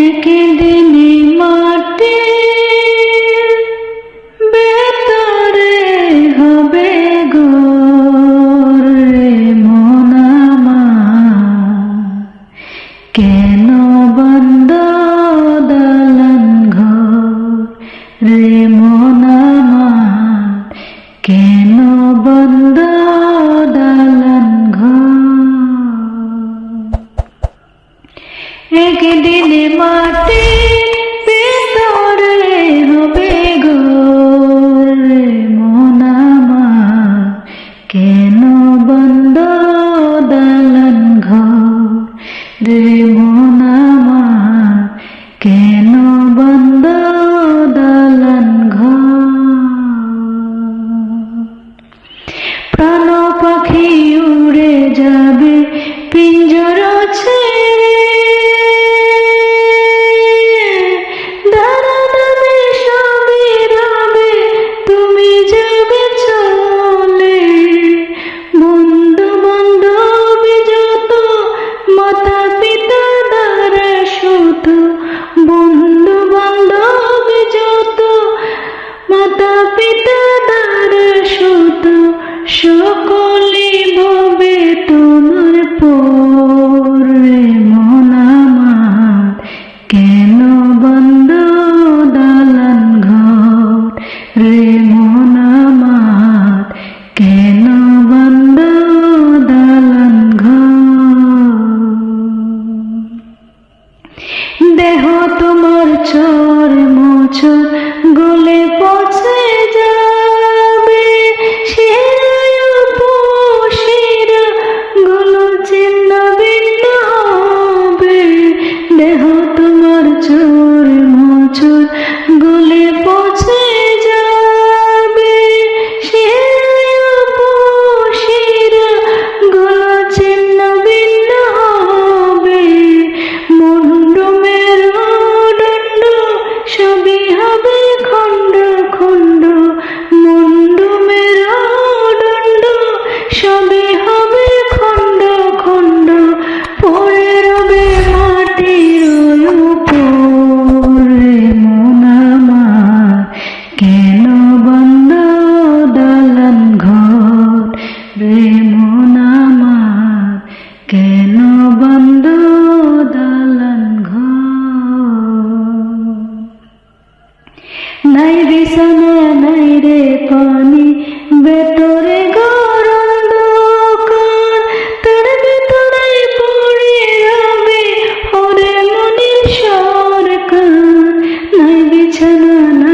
একদিনে মাটির ভেতরে হবে ঘর রে মন আমার, কেন বন্ধ দালান ঘর রে মন আমার, কেন বন্ধ দালান ঘর। একদিনে মাটির ভেতরে হবে ঘর রে মন আমার, কেন বন্ধ দালান ঘর রে মন আমার, কেন বন্ধ দালান ঘর। প্রাণ পাখি উড়ে যাবে পিঞ্জর ছেড়ে, দাঁড়াবে সবই রবে তুমি যাবে চলে। বন্ধু বান্ধব যত মাতা পিতা দ্বারা সুত, বন্ধু বান্ধব যত মাতা পিতা দ্বারা সুত, সকলে ভবে তোমার পর রে মন আমার, কেন বন্ধ দালান ঘর রে মন আমার, কেন বন্ধ দালান ঘর। দেহ তোমার চর মোচর গলে পচে যাবে, শিরা গুলো ছিন্ন ভিন্ন হবে। দেহ তোমার চর মোচর গলে পচে যাবে, শিরা গুলো ছিন্ন ভিন্ন হবে। মুন্ড মেরুদণ্ড সবই হবে খণ্ড খণ্ড, মুন্ড মেরুদণ্ড সবই হবে খণ্ড খণ্ড। পড়ে রবে মাটির উপর রে মন আমার, কেন বন্ধ দালান ঘর রে মন আমার, কেন বন্ধ দালান ঘর। নাই বিছানা নাই রে পানি, ভেতরে গরম দোকান, তার ভেতরে পড়ে রবে ওরে মনের সরকার। নাই বিছানা